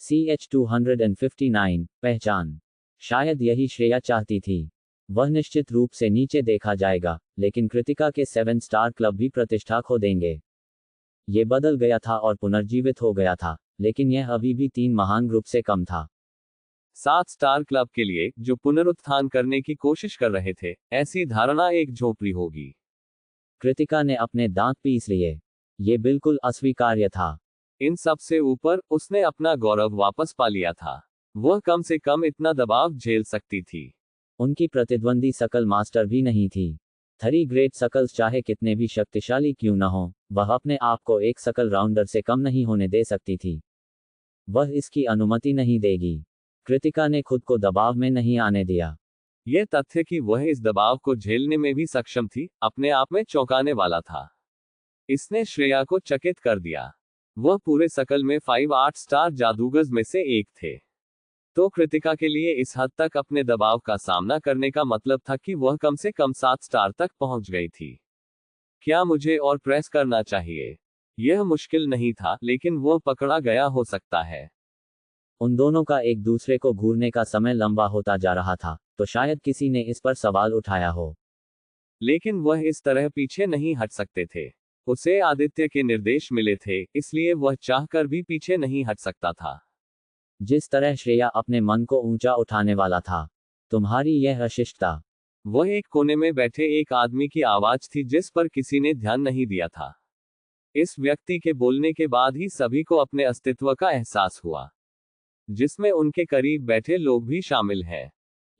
CH-259 पहचान। शायद यही श्रेया चाहती थी। वह निश्चित रूप से नीचे देखा जाएगा, लेकिन कृतिका के 7 स्टार क्लब भी प्रतिष्ठा खो देंगे। ये बदल गया था और पुनर्जीवित हो गया था, लेकिन यह अभी भी 3 महान ग्रुप से कम था। 7 स्टार क्लब के लिए जो पुनरुत्थान करने की कोशिश कर रहे थे, ऐसी धारणा एक झोपड़ी होगी। कृतिका ने अपने दांत पीस लिए। ये बिल्कुल अस्वीकार्य था। इन सब से ऊपर उसने अपना गौरव वापस पा लिया था। वह कम से कम इतना दबाव झेल सकती थी। उनकी प्रतिद्वंदी सकल मास्टर भी नहीं थी। 3 ग्रेट सकल्स चाहे कितने भी शक्तिशाली क्यों न हो, वह अपने आप को एक सकल राउंडर से कम नहीं होने दे सकती थी। वह इसकी अनुमति नहीं देगी। कृतिका ने खुद को दबाव में नहीं आने दिया। यह तथ्य कि वह इस दबाव को झेलने में भी सक्षम थी, अपने आप में चौंकाने वाला था। इसने श्रेया को चकित कर दिया। वह पूरे सकल में 5-8 स्टार जादूगर्स में से एक थे। तो कृतिका के लिए इस हद तक अपने दबाव का सामना करने का मतलब था कि वह कम से कम 7 स्टार तक पहुंच गई थी। क्या मुझे और प्रेस करना चाहिए? यह मुश्किल नहीं था, लेकिन वह पकड़ा गया हो सकता है। उन दोनों का एक दूसरे को घूरने का समय लंबा होता जा रहा था, तो शायद किसी ने इस पर सवाल उठाया हो। लेकिन वह इस तरह पीछे नहीं हट सकते थे। उसे आदित्य के निर्देश मिले थे, इसलिए वह चाहकर भी पीछे नहीं हट सकता था। जिस तरह श्रेया अपने मन को ऊंचा उठाने वाला था। तुम्हारी यह अशिष्टता। वह एक कोने में बैठे एक आदमी की आवाज थी जिस पर किसी ने ध्यान नहीं दिया था। इस व्यक्ति के बोलने के बाद ही सभी को अपने अस्तित्व का एहसास हुआ, जिसमें उनके करीब बैठे लोग भी शामिल हैं।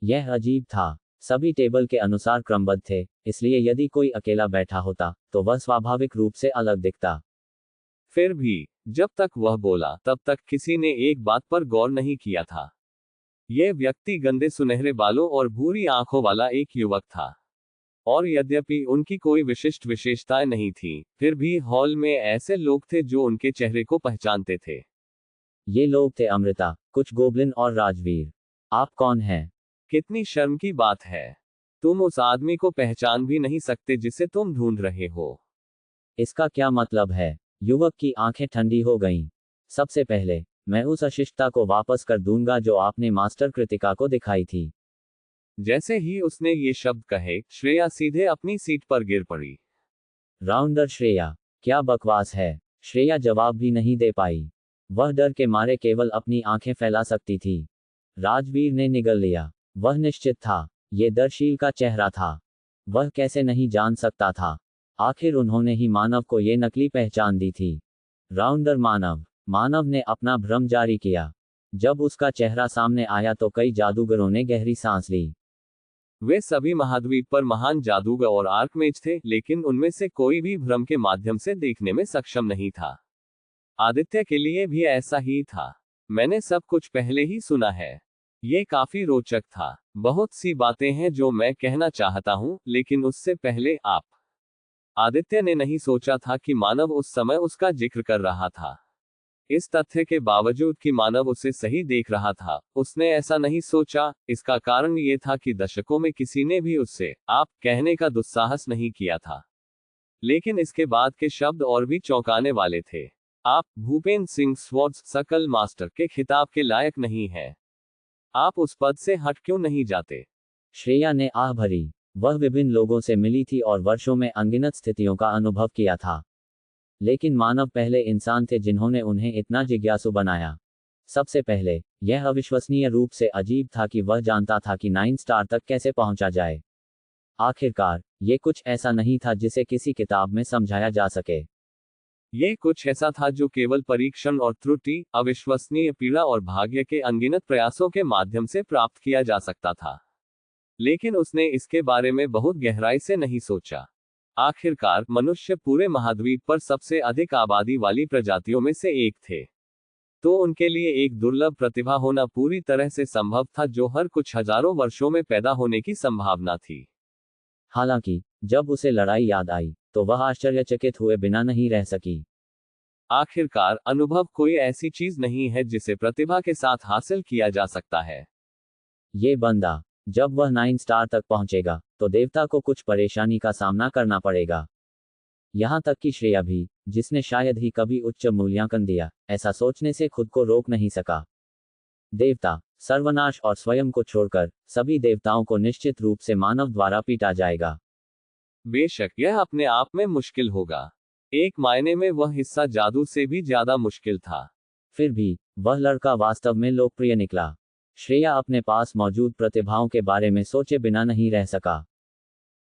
यह अजीब था। सभी टेबल के अनुसार क्रमबद्ध थे, इसलिए यदि कोई अकेला बैठा होता, तो वह स्वाभाविक रूप से अलग दिखता। फिर भी जब तक वह बोला, तब तक किसी ने एक बात पर गौर नहीं किया था। यह व्यक्ति गंदे सुनहरे बालों और भूरी आंखों वाला एक युवक था। और यद्यपि उनकी कोई विशिष्ट विशेषताएं नहीं थी, फिर भी हॉल में ऐसे लोग थे जो उनके चेहरे को पहचानते थे। ये लोग थे अमृता, कुछ गोब्लिन और राजवीर। आप कौन हैं? कितनी शर्म की बात है। तुम उस आदमी को पहचान भी नहीं सकते जिसे तुम ढूंढ रहे हो। इसका क्या मतलब है? युवक की आंखें ठंडी हो गईं। सबसे पहले, मैं उस अशिष्टता को वापस कर दूंगा जो आपने मास्टर कृतिका को दिखाई थी। जैसे ही उसने ये शब्द कहे, श्रेया सीधे अपनी सीट पर गिर पड़ी। राउंडर श्रेया, क्या बकवास है? श्रेया जवाब भी नहीं दे पाई। वह डर के मारे केवल अपनी आंखें फैला सकती थी। राजवीर ने निगल लिया। वह निश्चित था। ये दर्शील का चेहरा था। वह कैसे नहीं जान सकता था? आखिर उन्होंने ही मानव को ये नकली पहचान दी थी। राउंडर मानव। मानव ने अपना भ्रम जारी किया। जब उसका चेहरा सामने आया तो कई जादूगरों ने गहरी सांस ली। वे सभी महाद्वीप पर महान जादूगर और आर्कमेज थे, लेकिन उनमें से कोई भी भ्रम के माध्यम से देखने में सक्षम नहीं था। आदित्य के लिए भी ऐसा ही था। मैंने सब कुछ पहले ही सुना है। ये काफी रोचक था। बहुत सी बातें हैं जो मैं कहना चाहता हूं, लेकिन उससे पहले आप। आदित्य ने नहीं सोचा था कि मानव उस समय उसका जिक्र कर रहा था। इस तथ्य के बावजूद कि मानव उसे सही देख रहा था, उसने ऐसा नहीं सोचा। इसका कारण ये था कि दशकों में किसी ने भी उससे आप कहने का दुस्साहस नहीं किया था। लेकिन इसके बाद के शब्द और भी चौंकाने वाले थे। आप भूपेंद्र सिंह स्वॉर्ड्स सकल मास्टर के खिताब के लायक नहीं हैं। आप उस पद से हट क्यों नहीं जाते? श्रेया ने आह भरी। वह विभिन्न लोगों से मिली थी और वर्षों में अनगिनत स्थितियों का अनुभव किया था। लेकिन मानव पहले इंसान थे जिन्होंने उन्हें इतना जिज्ञासु बनाया। सबसे पहले, यह अविश्वसनीय रूप से अजीब था कि वह जानता था कि 9 स्टार तक कैसे पहुंचा जाए। आखिरकार, ये कुछ ऐसा नहीं था जिसे किसी किताब में समझाया जा सके। ये कुछ ऐसा था जो केवल परीक्षण और त्रुटि, अविश्वसनीय पीड़ा और भाग्य के अनगिनत प्रयासों के माध्यम से प्राप्त किया जा सकता था। लेकिन उसने इसके बारे में बहुत गहराई से नहीं सोचा। आखिरकार, मनुष्य पूरे महाद्वीप पर सबसे अधिक आबादी वाली प्रजातियों में से एक थे। तो उनके लिए एक दुर्लभ प्रतिभा होना पूरी तरह से संभव था जो हर कुछ हजारों वर्षों में पैदा होने की संभावना थी। हालांकि, जब उसे लड़ाई याद आई, तो वह आश्चर्यचकित हुए बिना नहीं रह सकी। आखिरकार, अनुभव कोई ऐसी चीज नहीं है जिसे प्रतिभा के साथ हासिल किया जा सकता है। ये बंदा, जब वह 9 स्टार तक पहुंचेगा, तो देवता को कुछ परेशानी का सामना करना पड़ेगा। यहां तक कि श्रेया भी, जिसने शायद ही कभी उच्च मूल्यांकन दिया, ऐसा सोचने से खुद को रोक नहीं सका। देवता, सर्वनाश और स्वयं को छोड़कर सभी देवताओं को निश्चित रूप से मानव द्वारा पीटा जाएगा। बेशक यह अपने आप में मुश्किल होगा। एक मायने में वह हिस्सा जादू से भी ज्यादा मुश्किल था। फिर भी वह लड़का वास्तव में लोकप्रिय निकला। श्रेया अपने पास मौजूद प्रतिभाओं के बारे में सोचे बिना नहीं रह सका।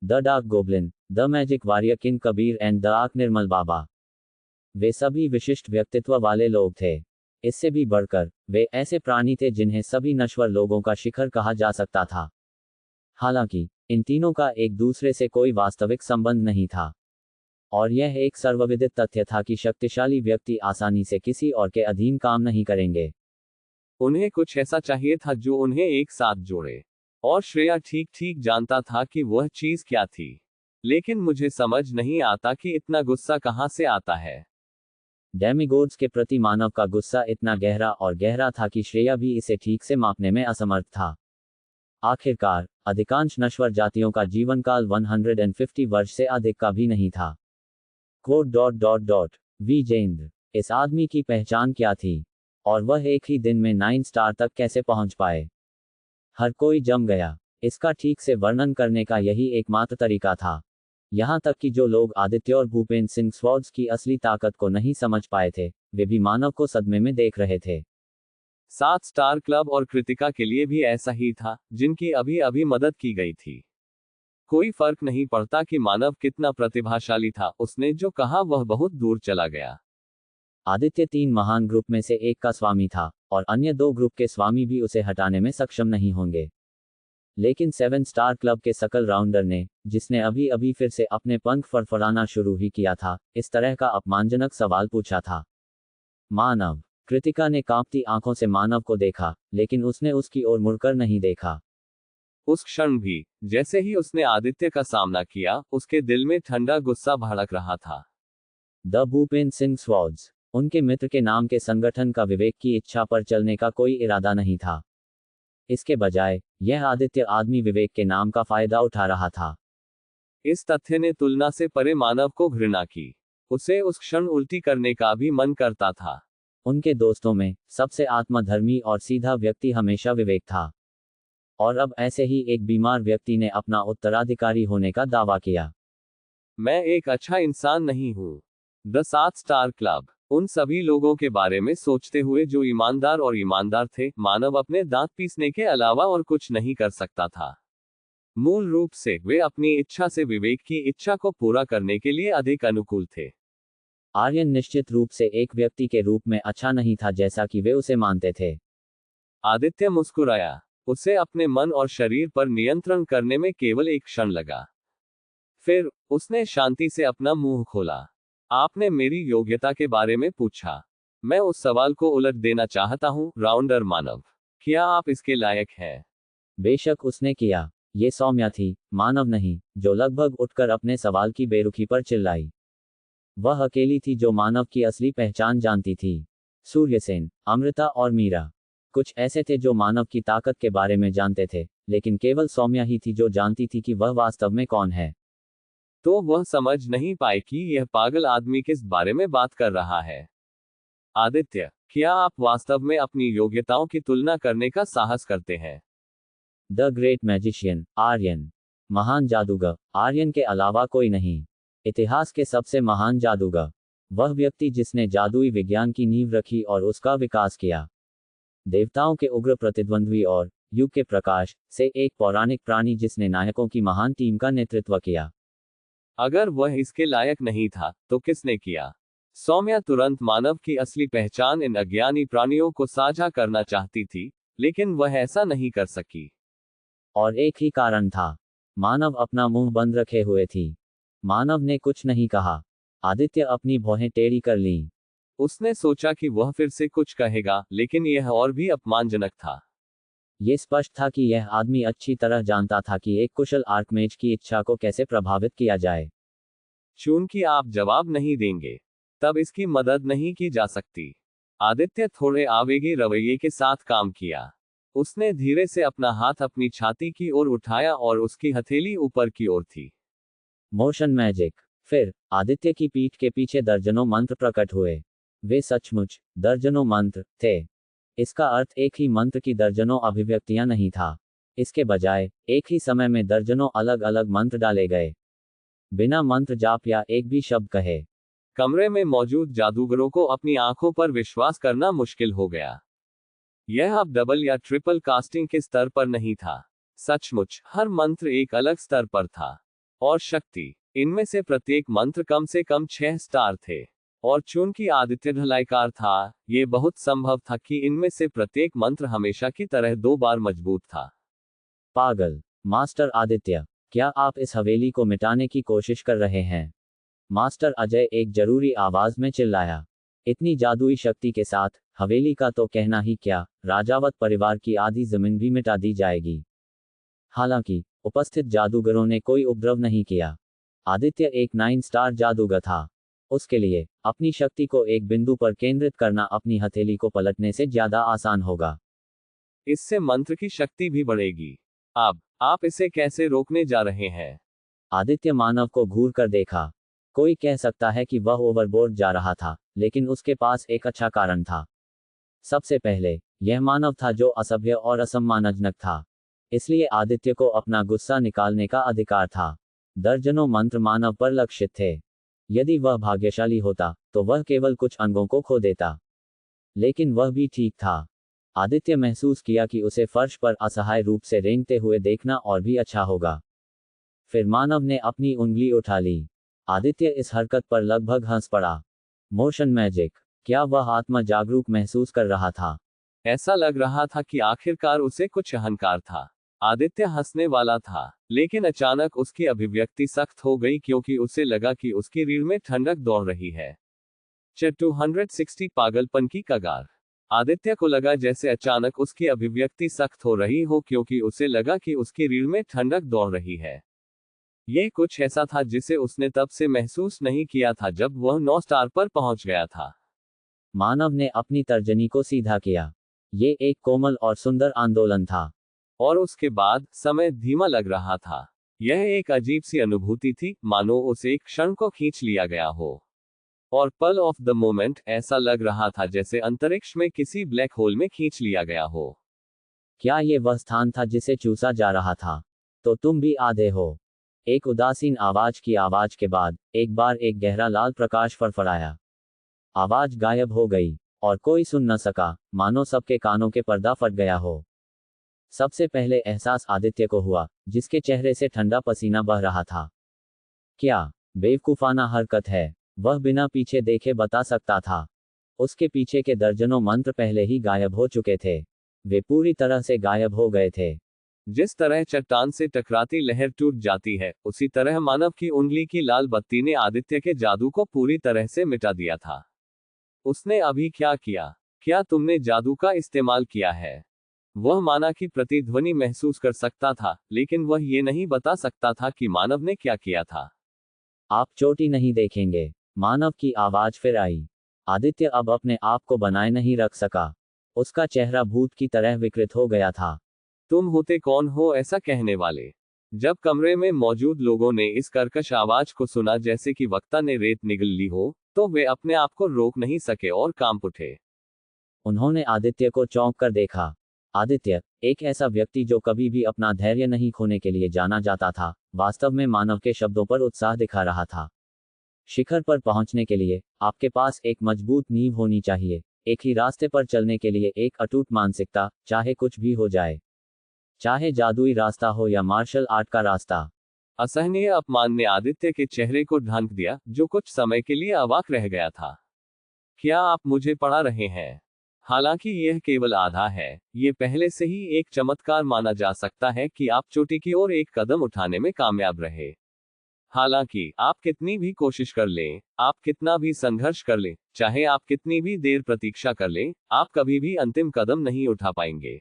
The dark goblin, the magic warrior king Kabir and the arch Nirmal Baba, वे सभी विशिष्ट व्यक्तित्व वाले लोग थे। इससे भी बढ़कर वे ऐसे प्राणी थे जिन्हें सभी नश्वर लोगों का शिखर कहा जा सकता था। हालांकि इन तीनों का एक दूसरे से कोई वास्तविक संबंध नहीं था, और यह एक सर्वविदित तथ्य था कि शक्तिशाली व्यक्ति आसानी से किसी और के अधीन काम नहीं करेंगे। उन्हें कुछ ऐसा चाहिए था जो उन्हें एक साथ जोड़े, और श्रेया ठीक ठीक जानता था कि वह चीज क्या थी। लेकिन मुझे समझ नहीं आता कि इतना गुस्सा कहां से आता है। डेमिगोड्स के प्रति मानव का गुस्सा इतना गहरा और गहरा था कि श्रेया भी इसे ठीक से मापने में असमर्थ था। आखिरकार अधिकांश नश्वर जातियों का जीवनकाल 150 वर्ष से अधिक का भी नहीं था। विजेंद्र, इस आदमी की पहचान क्या थी, और वह एक ही दिन में 9 स्टार तक कैसे पहुंच पाए? हर कोई जम गया। इसका ठीक से वर्णन करने का यही एकमात्र तरीका था। यहां तक कि जो लोग आदित्य और भूपेंद्र सिंह स्वॉर्ड्स की असली ताकत को नहीं समझ पाए थे, वे भी मानव को सदमे में देख रहे थे। 7 स्टार क्लब और कृतिका के लिए भी ऐसा ही था, जिनकी अभी अभी मदद की गई थी। कोई फर्क नहीं पड़ता कि मानव कितना प्रतिभाशाली था, उसने जो कहा वह बहुत दूर चला गया। आदित्य 3 महान ग्रुप में से एक का स्वामी था, और अन्य 2 ग्रुप के स्वामी भी उसे हटाने में सक्षम नहीं होंगे। लेकिन 7 स्टार क्लब के सकल राउंडर ने, जिसने अभी अभी फिर से अपने पंख फड़फड़ाना शुरू ही किया था, इस तरह का अपमानजनक सवाल पूछा था। मानव। कृतिका ने कांपती आंखों से मानव को देखा, लेकिन उसने उसकी ओर मुड़कर नहीं देखा। उस क्षण भी, जैसे ही उसने आदित्य का सामना किया, उसके दिल में ठंडा गुस्सा भड़क रहा था। द भूपेंद्र सिंह स्वॉर्ड्स, उनके मित्र के नाम के संगठन का विवेक की इच्छा पर चलने का कोई इरादा नहीं था। इसके बजाय यह आदित्य आदमी विवेक के नाम का फायदा उठा रहा था। इस तथ्य ने तुलना से परे मानव को घृणा की। उसे उस क्षण उल्टी करने का भी मन करता था। उनके दोस्तों में सबसे आत्मधर्मी और सीधा व्यक्ति हमेशा विवेक था, और अब ऐसे ही एक बीमार व्यक्ति ने अपना उत्तराधिकारी होने का दावा किया। मैं एक अच्छा इंसान नहीं हूं। द 7 स्टार क्लब, उन सभी लोगों के बारे में सोचते हुए जो ईमानदार थे, मानव अपने दांत पीसने के अलावा और कुछ नहीं कर सकता था। मूल रूप से वे अपनी इच्छा से विवेक की इच्छा को पूरा करने के लिए अधिक अनुकूल थे। आर्यन निश्चित रूप से एक व्यक्ति के रूप में अच्छा नहीं था जैसा कि वे उसे मानते थे। आदित्य मुस्कुराया। उसे अपने मन और शरीर पर नियंत्रण करने में केवल एक क्षण लगा। फिर उसने शांति से अपना मुंह खोला। आपने मेरी योग्यता के बारे में पूछा। मैं उस सवाल को उलट देना चाहता हूं, राउंडर मानव। क्या आप इसके लायक हैं? बेशक उसने किया। ये सौम्या थी, मानव नहीं, जो लगभग उठकर अपने सवाल की बेरुखी पर चिल्लाई। वह अकेली थी जो मानव की असली पहचान जानती थी। सूर्यसेन, अमृता और मीरा, कुछ ऐसे थे जो मानव की ताकत के बारे में जानते थे, लेकिन केवल सौम्या ही थी जो जानती थी कि वह वास्तव में कौन है। तो वह समझ नहीं पाए कि यह पागल आदमी किस बारे में बात कर रहा है। आदित्य, क्या आप वास्तव में अपनी योग्यताओं की तुलना करने का साहस करते हैं? The great magician, Aryan. महान जादूगर, आर्यन के अलावा कोई नहीं। इतिहास के सबसे महान जादूगर। वह व्यक्ति जिसने जादुई विज्ञान की नींव रखी और उसका विकास किया। देवताओं के उग्र प्रतिद्वंद्वी और युग के प्रकाश से एक पौराणिक प्राणी जिसने नायकों की महान टीम का नेतृत्व किया। अगर वह इसके लायक नहीं था, तो किसने किया? सौम्या तुरंत मानव की असली पहचान इन अज्ञानी प्राणियों को साझा करना चाहती थी, लेकिन वह ऐसा नहीं कर सकी। और एक ही कारण था। मानव अपना मुंह बंद रखे हुए थी। मानव ने कुछ नहीं कहा। आदित्य अपनी भौहें टेढ़ी कर लीं। उसने सोचा कि वह फिर से कुछ कहेगा, लेकिन यह और भी अपमानजनक था। ये स्पष्ट था कि यह आदमी अच्छी तरह जानता था कि एक कुशल आर्कमेज की इच्छा को कैसे प्रभावित किया जाए। चूंकि आप जवाब नहीं देंगे, तब इसकी मदद नहीं की जा सकती। आदित्य थोड़े आवेगी रवैये के साथ काम किया। उसने धीरे से अपना हाथ अपनी छाती की ओर उठाया और उसकी हथेली ऊपर की ओर थी। Motion magic. फिर आदित्य की पीठ के पीछे दर्जनों मंत्र प्रकट हुए। वे सचमुच दर्जनों मंत्र थे। इसका अर्थ एक ही मंत्र की दर्जनों अभिव्यक्तियां नहीं था। इसके बजाय एक ही समय में दर्जनों अलग अलग मंत्र डाले गए, बिना मंत्र जाप या एक भी शब्द कहे। कमरे में मौजूद जादूगरों को अपनी आंखों पर विश्वास करना मुश्किल हो गया। यह अब डबल या ट्रिपल कास्टिंग के स्तर पर नहीं था। सचमुच हर मंत्र एक अलग स्तर पर था। और शक्ति, इनमें से प्रत्येक मंत्र कम से कम 6 स्टार थे। और चूंकि आदित्य ढलाईकार था, ये बहुत संभव था कि इनमें से प्रत्येक मंत्र हमेशा की तरह 2 बार मजबूत था। पागल, मास्टर आदित्य, क्या आप इस हवेली को मिटाने की कोशिश कर रहे हैं? मास्टर अजय एक जरूरी आवाज में चिल्लाया। इतनी जादुई शक्ति के साथ हवेली का तो कहना ही क्या, राजावत परिवार की आधी जमीन भी मिटा दी जाएगी। हालांकि उपस्थित जादूगरों ने कोई उपद्रव नहीं किया। आदित्य एक 9 स्टार जादूगर था। उसके लिए अपनी शक्ति को एक बिंदु पर केंद्रित करना अपनी हथेली को पलटने से ज्यादा आसान होगा। इससे मंत्र की शक्ति भी बढ़ेगी। अब आप इसे कैसे रोकने जा रहे हैं? आदित्य मानव को घूर कर देखा। कोई कह सकता है कि वह ओवरबोर्ड जा रहा था, लेकिन उसके पास एक अच्छा कारण था। सबसे पहले, यह मानव था जो असभ्य और असम्मानजनक था। इसलिए आदित्य को अपना गुस्सा निकालने का अधिकार था। दर्जनों मंत्र मानव पर लक्षित थे। यदि वह भाग्यशाली होता, तो वह केवल कुछ अंगों को खो देता। लेकिन वह भी ठीक था। आदित्य महसूस किया कि उसे फर्श पर असहाय रूप से रेंगते हुए देखना और भी अच्छा होगा। फिर मानव ने अपनी उंगली उठा ली। आदित्य इस हरकत पर लगभग हंस पड़ा। मोशन मैजिक, क्या वह आत्मा जागरूक महसूस कर रहा था? ऐसा लग रहा था कि आखिरकार उसे कुछ अहंकार था। आदित्य हंसने वाला था, लेकिन अचानक उसकी अभिव्यक्ति सख्त हो गई क्योंकि उसे लगा कि उसकी रीढ़ में ठंडक दौड़ रही है। 260 पागलपन की कगार। आदित्य को लगा जैसे अचानक उसकी अभिव्यक्ति सख्त हो रही हो क्योंकि उसे लगा कि उसकी रीढ़ में ठंडक दौड़ रही है। यह कुछ ऐसा था जिसे उसने तब से महसूस नहीं किया था जब वह 9 स्टार पर पहुंच गया था। मानव ने अपनी तर्जनी को सीधा किया। ये एक कोमल और सुंदर आंदोलन था। और उसके बाद समय धीमा लग रहा था। यह एक अजीब सी अनुभूति थी, मानो उसे एक क्षण को खींच लिया गया हो। और पल ऑफ द मोमेंट, ऐसा लग रहा था जैसे अंतरिक्ष में किसी ब्लैक होल में खींच लिया गया हो। क्या ये वह स्थान था जिसे चूसा जा रहा था? तो तुम भी आधे हो। एक उदासीन आवाज की आवाज के बाद एक बार एक गहरा लाल प्रकाश फड़फड़ाया। आवाज गायब हो गई और कोई सुन न सका, मानो सबके कानों के पर्दा फट गया हो। सबसे पहले एहसास आदित्य को हुआ, जिसके चेहरे से ठंडा पसीना बह रहा था। क्या बेवकूफाना हरकत है, वह बिना पीछे देखे बता सकता था। उसके पीछे के दर्जनों मंत्र पहले ही गायब हो चुके थे। वे पूरी तरह से गायब हो गए थे। जिस तरह चट्टान से टकराती लहर टूट जाती है, उसी तरह मानव की उंगली की लाल बत्ती ने आदित्य के जादू को पूरी तरह से मिटा दिया था। उसने अभी क्या किया? क्या तुमने जादू का इस्तेमाल किया है? वह माना की प्रतिध्वनि महसूस कर सकता था, लेकिन वह ये नहीं बता सकता था कि मानव ने क्या किया था। आप चोटी नहीं देखेंगे, मानव की आवाज फिर आई। आदित्य अब अपने आप को बनाए नहीं रख सका। उसका चेहरा भूत की तरह विकृत हो गया था। तुम होते कौन हो ऐसा कहने वाले? जब कमरे में मौजूद लोगों ने इस कर्कश आवाज को सुना जैसे कि वक्ता ने रेत निगल ली हो, तो वे अपने आप को रोक नहीं सके और कांप उठे। उन्होंने आदित्य को चौंक कर देखा। आदित्य, एक ऐसा व्यक्ति जो कभी भी अपना धैर्य नहीं खोने के लिए जाना जाता था, वास्तव में मानव के शब्दों पर उत्साह दिखा रहा था। शिखर पर पहुंचने के लिए आपके पास एक मजबूत नींव होनी चाहिए, एक ही रास्ते पर चलने के लिए एक अटूट मानसिकता, चाहे कुछ भी हो जाए। चाहे जादुई रास्ता हो या मार्शल आर्ट का रास्ता। असहनीय अपमान ने आदित्य के चेहरे को ढांक दिया, जो कुछ समय के लिए अवाक रह गया था। क्या आप मुझे पढ़ा रहे हैं? हालांकि यह केवल आधा है, ये पहले से ही एक चमत्कार माना जा सकता है कि आप चोटी की ओर एक कदम उठाने में कामयाब रहे। हालांकि आप कितनी भी कोशिश कर लें, आप कितना भी संघर्ष कर लें, चाहे आप कितनी भी देर प्रतीक्षा कर लें, आप कभी भी अंतिम कदम नहीं उठा पाएंगे।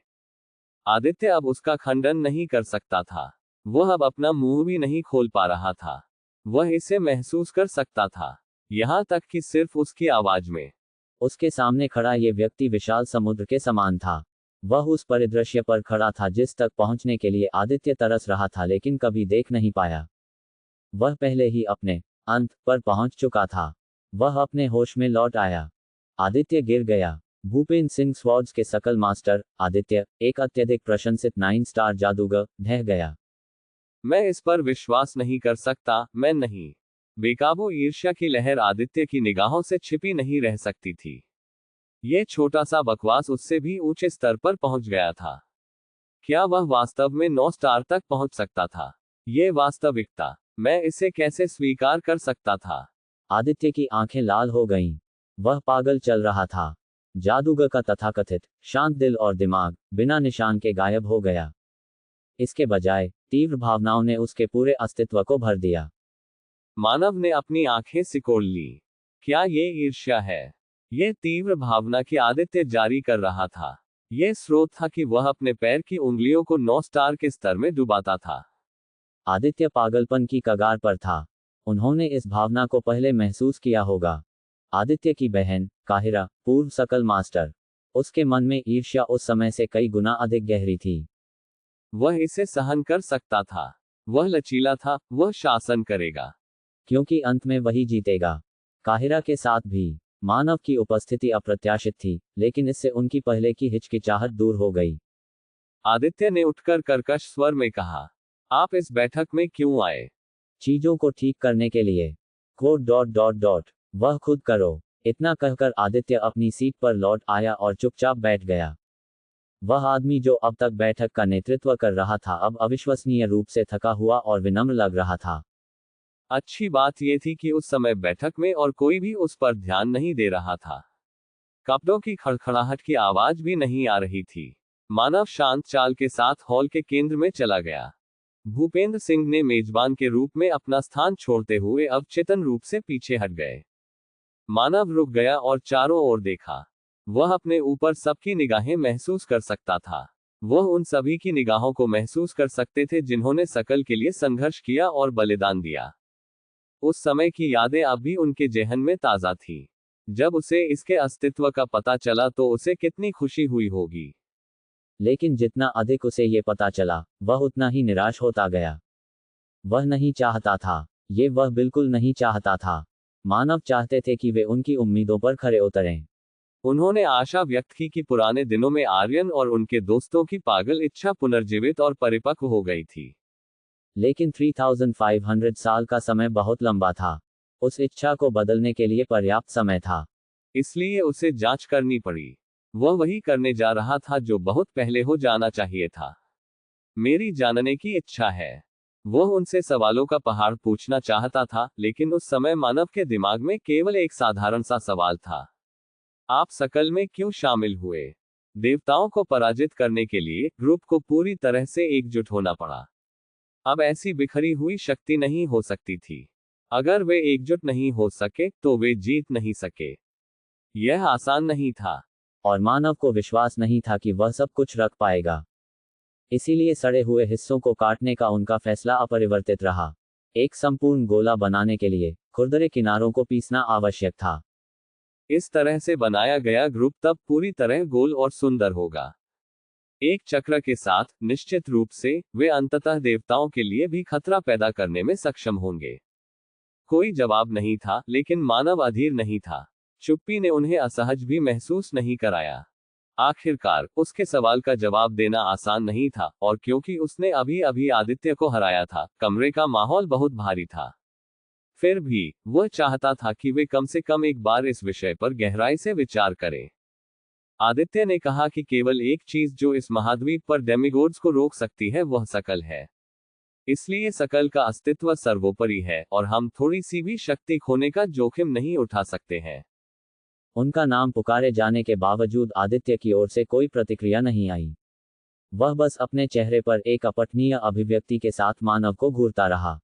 आदित्य अब उसका खंडन नहीं कर सकता था। वह अब अपना मुंह भी नहीं खोल पा रहा था। वह इसे महसूस कर सकता था, यहां तक कि सिर्फ उसकी आवाज में। उसके सामने खड़ा ये व्यक्ति विशाल समुद्र के समान था। वह उस परिदृश्य पर खड़ा था जिस तक पहुंचने के लिए आदित्य तरस रहा था लेकिन कभी देख नहीं पाया। वह पहले ही अपने अंत पर पहुंच चुका था। वह अपने होश में लौट आया। आदित्य गिर गया। भूपेंद्र सिंह स्वॉर्ड्स के सकल मास्टर आदित्य, एक अत्यधिक प्रशंसित 9 स्टार जादूगर, ढह गया। मैं इस पर विश्वास नहीं कर सकता, मैं नहीं। बेकाबू ईर्ष्या की लहर आदित्य की निगाहों से छिपी नहीं रह सकती थी। यह छोटा सा बकवास उससे भी ऊंचे स्तर पर पहुंच गया था। क्या वह वास्तव में 9 स्टार तक पहुंच सकता था? यह वास्तविकता, मैं इसे कैसे स्वीकार कर सकता था? आदित्य की आंखें लाल हो गईं। वह पागल चल रहा था। जादूगर का तथाकथित शांत दिल और दिमाग बिना निशान के गायब हो गया। इसके बजाय तीव्र भावनाओं ने उसके पूरे अस्तित्व को भर दिया। मानव ने अपनी आंखें सिकोड़ ली। क्या ये ईर्ष्या है? यह तीव्र भावना की आदित्य जारी कर रहा था। यह स्रोत था कि वह अपने पैर की उंगलियों को 9 स्टार के स्तर में डुबाता था। आदित्य पागलपन की कगार पर था। उन्होंने इस भावना को पहले महसूस किया होगा। आदित्य की बहन काहिरा, पूर्व सकल मास्टर, उसके मन में ईर्ष्या उस समय से कई गुना अधिक गहरी थी। वह इसे सहन कर सकता था। वह लचीला था, वह शासन करेगा। क्योंकि अंत में वही जीतेगा। काहिरा के साथ भी मानव की उपस्थिति अप्रत्याशित थी, लेकिन इससे उनकी पहले की हिचकिचाहट दूर हो गई। आदित्य ने उठकर कर्कश स्वर में कहा, आप इस बैठक में क्यों आए? चीजों को ठीक करने के लिए। कोड डॉट डॉट डॉट वह खुद करो। इतना कहकर आदित्य अपनी सीट पर लौट आया और चुपचाप बैठ गया। वह आदमी जो अब तक बैठक का नेतृत्व कर रहा था अब अविश्वसनीय रूप से थका हुआ और विनम्र लग रहा था। अच्छी बात यह थी कि उस समय बैठक में और कोई भी उस पर ध्यान नहीं दे रहा था। कपड़ों की खड़खड़ाहट की आवाज भी नहीं आ रही थी। मानव शांत चाल के साथ हॉल के केंद्र में चला गया। भूपेंद्र सिंह ने मेजबान के रूप में अपना स्थान छोड़ते हुए अवचेतन रूप से पीछे हट गए। मानव रुक गया और चारों ओर देखा। वह अपने ऊपर सबकी निगाहें महसूस कर सकता था। वह उन सभी की निगाहों को महसूस कर सकते थे जिन्होंने सकल के लिए संघर्ष किया और बलिदान दिया। उस समय की यादें अब भी उनके जेहन में ताजा थी। जब उसे इसके अस्तित्व का पता चला तो उसे कितनी खुशी हुई होगी। लेकिन जितना अधिक उसे ये पता चला, वह उतना ही निराश होता गया। वह नहीं चाहता था। वह बिल्कुल नहीं चाहता था। मानव चाहते थे कि वे उनकी उम्मीदों पर खरे उतरें। उन्होंने आशा व्यक्त की कि पुराने दिनों में आर्यन और उनके दोस्तों की पागल इच्छा पुनर्जीवित और परिपक्व हो गई थी। लेकिन 3500 साल का समय बहुत लंबा था। उस इच्छा को बदलने के लिए पर्याप्त समय था। इसलिए उसे जांच करनी पड़ी। वह वही करने जा रहा था जो बहुत पहले हो जाना चाहिए था। मेरी जानने की इच्छा है। वह उनसे सवालों का पहाड़ पूछना चाहता था, लेकिन उस समय मानव के दिमाग में केवल एक साधारण सा सवाल था। आप सकल में क्यों शामिल हुए? देवताओं को पराजित करने के लिए ग्रुप को पूरी तरह से एकजुट होना पड़ा। अब ऐसी बिखरी हुई शक्ति नहीं हो सकती थी। अगर वे एकजुट नहीं हो सके तो वे जीत नहीं सके। यह आसान नहीं था। और मानव को विश्वास नहीं था कि वह सब कुछ रख पाएगा। इसीलिए सड़े हुए हिस्सों को काटने का उनका फैसला अपरिवर्तित रहा। एक संपूर्ण गोला बनाने के लिए खुरदरे किनारों को पीसना आवश्यक था। इस तरह से बनाया गया ग्रुप तब पूरी तरह गोल और सुंदर होगा। एक चक्र के साथ, निश्चित रूप से, वे अंततः देवताओं के लिए भी खतरा पैदा करने में सक्षम होंगे। कोई जवाब नहीं था, लेकिन मानव अधीर नहीं था। चुप्पी ने उन्हें असहज भी महसूस नहीं कराया। आखिरकार, उसके सवाल का जवाब देना आसान नहीं था, और क्योंकि उसने अभी अभी आदित्य को हराया था, कमरे का माहौल बहुत भारी था। फिर भी, वह चाहता था कि वे कम से कम एक बार इस विषय पर गहराई से विचार करें। आदित्य ने कहा कि केवल एक चीज जो इस महाद्वीप पर डेमिगोड्स को रोक सकती है वह सकल है। इसलिए सकल का अस्तित्व सर्वोपरि है, और हम थोड़ी सी भी शक्ति खोने का जोखिम नहीं उठा सकते हैं। उनका नाम पुकारे जाने के बावजूद आदित्य की ओर से कोई प्रतिक्रिया नहीं आई। वह बस अपने चेहरे पर एक अपठनीय अभिव्यक्ति के साथ मानव को घूरता रहा।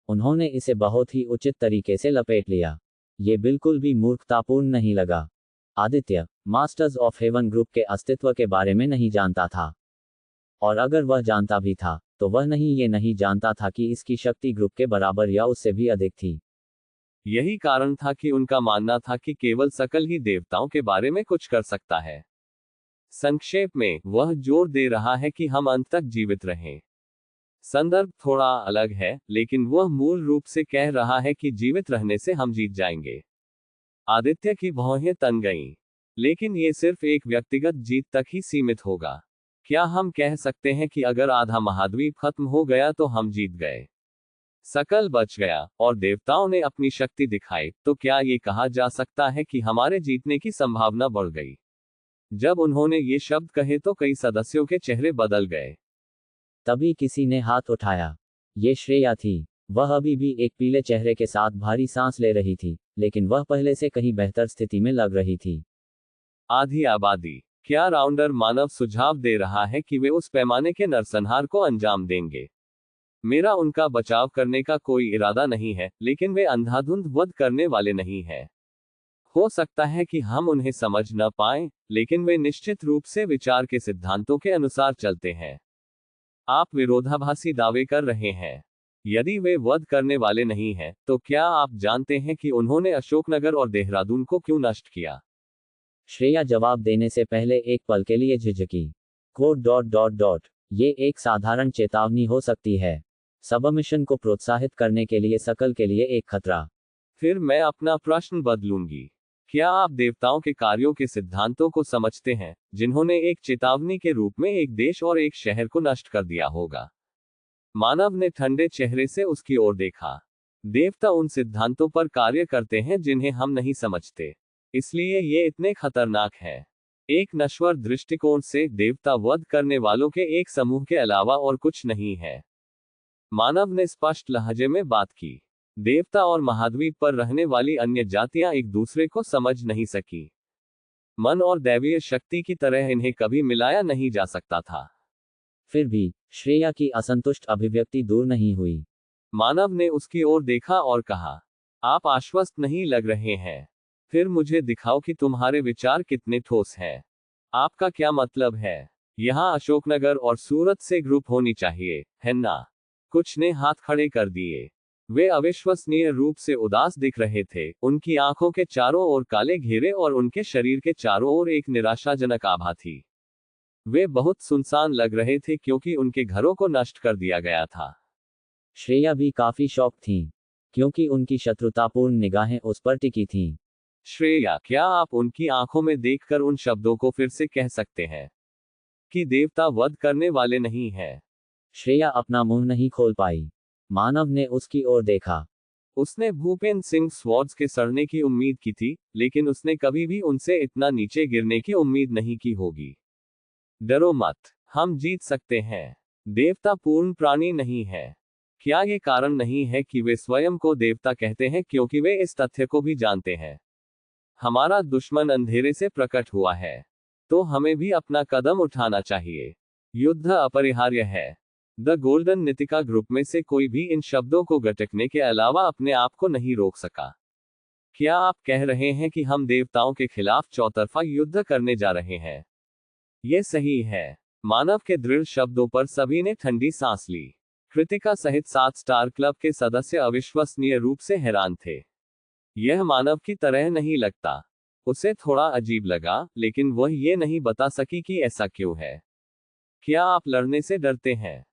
उन्होंने इसे बहुत ही उचित तरीके से लपेट लिया। ये बिल्कुल भी मूर्खतापूर्ण नहीं लगा। Aditya masters of haven group के अस्तित्व के बारे में नहीं जानता था। और अगर वह जानता भी था, तो वह ये नहीं जानता था कि इसकी शक्ति ग्रुप के बराबर या उससे भी अधिक थी। यही कारण था कि उनका मानना था कि केवल सकल ही देवताओं के बारे में कुछ कर सकता है। संक्षेप में, वह जोर दे रहा है कि हम अंत तक जीवित रहें। संदर्भ थोड़ा अलग है, लेकिन वह मूल रूप से कह रहा है कि जीवित रहने से हम जीत जाएंगे। आदित्य की भौहें तन गईं। लेकिन ये सिर्फ एक व्यक्तिगत जीत तक ही सीमित होगा। क्या हम कह सकते हैं कि अगर आधा महाद्वीप खत्म हो गया तो हम जीत गए? सकल बच गया और देवताओं ने अपनी शक्ति दिखाई, तो क्या ये कहा जा सकता है कि हमारे जीतने की संभावना बढ़ गई? जब उन्होंने ये शब्द कहे तो कई सदस्यों के चेहरे बदल गए। तभी किसी ने हाथ उठाया। ये श्रेया थी। वह अभी भी एक पीले चेहरे के साथ भारी सांस ले रही थी, लेकिन वह पहले से कहीं बेहतर स्थिति में लग रही थी। आधी आबादी। क्या राउंडर मानव सुझाव दे रहा है कि वे उस पैमाने के नरसंहार को अंजाम देंगे? मेरा उनका बचाव करने का कोई इरादा नहीं है, लेकिन वे अंधाधुंध वध करने वाले नहीं हैं। हो सकता है कि हम उन्हें समझ न पाएं, लेकिन वे निश्चित रूप से विचार के सिद्धांतों के अनुसार चलते हैं। आप विरोधाभासी दावे कर रहे हैं। यदि वे वध करने वाले नहीं हैं, तो क्या आप जानते हैं कि उन्होंने अशोकनगर और देहरादून को क्यों नष्ट किया? श्रेया जवाब देने से पहले एक पल के लिए झिझकी। ये एक साधारण चेतावनी हो सकती है। सबमिशन को प्रोत्साहित करने के लिए सकल के लिए एक खतरा। फिर मैं अपना प्रश्न बदलूंगी। क्या आप देवताओं के कार्यों के सिद्धांतों को समझते हैं, जिन्होंने एक चेतावनी के रूप में एक देश और एक शहर को नष्ट कर दिया होगा? मानव ने ठंडे चेहरे से उसकी ओर देखा। देवता उन सिद्धांतों पर कार्य करते हैं जिन्हें हम नहीं समझते, इसलिए ये इतने खतरनाक है। एक नश्वर दृष्टिकोण से देवता वध करने वालों के एक समूह के अलावा और कुछ नहीं है। मानव ने स्पष्ट लहजे में बात की। देवता और महाद्वीप पर रहने वाली अन्य जातियां एक दूसरे को समझ नहीं सकी। मन और दैवीय शक्ति की तरह इन्हें कभी मिलाया नहीं जा सकता था। फिर भी श्रेया की असंतुष्ट अभिव्यक्ति दूर नहीं हुई। मानव ने उसकी ओर देखा और कहा, आप आश्वस्त नहीं लग रहे हैं। फिर मुझे दिखाओ कि तुम्हारे विचार कितने ठोस हैं। आपका क्या मतलब है? यहाँ अशोकनगर और सूरत से ग्रुप होनी चाहिए, है ना? कुछ ने हाथ खड़े कर दिए। वे अविश्वसनीय रूप से उदास दिख रहे थे। उनकी आंखों के चारों ओर काले घेरे और उनके शरीर के चारों ओर एक निराशाजनक आभा थी। वे बहुत सुनसान लग रहे थे क्योंकि उनके घरों को नष्ट कर दिया गया था। श्रेया भी काफी शॉक थी, क्योंकि उनकी शत्रुतापूर्ण निगाहें उस पर टिकी थीं। श्रेया, क्या आप उनकी आंखों में देखकर उन शब्दों को फिर से कह सकते हैं कि देवता वध करने वाले नहीं हैं? श्रेया अपना मुंह नहीं खोल पाई। मानव ने उसकी ओर देखा। उसने भूपेंद्र सिंह स्वॉर्ड्स के सड़ने की उम्मीद की थी, लेकिन उसने कभी भी उनसे इतना नीचे गिरने की उम्मीद नहीं की होगी। डरो मत, हम जीत सकते हैं। देवता पूर्ण प्राणी नहीं है। क्या ये कारण नहीं है कि वे स्वयं को देवता कहते हैं, क्योंकि वे इस तथ्य को भी जानते हैं, हमारा दुश्मन अंधेरे से प्रकट हुआ है, तो हमें भी अपना कदम उठाना चाहिए। युद्ध अपरिहार्य है। द गोल्डन नीतिका ग्रुप में से कोई भी इन शब्दों को गटकने के अलावा अपने आप को नहीं रोक सका। क्या आप कह रहे हैं कि हम देवताओं के खिलाफ चौतरफा युद्ध करने जा रहे हैं? ये सही है। मानव के दृढ़ शब्दों पर सभी ने ठंडी सांस ली। कृतिका सहित 7 स्टार क्लब के सदस्य अविश्वसनीय रूप से हैरान थे। यह मानव की तरह नहीं लगता। उसे थोड़ा अजीब लगा, लेकिन वह ये नहीं बता सकी कि ऐसा क्यों है। क्या आप लड़ने से डरते हैं?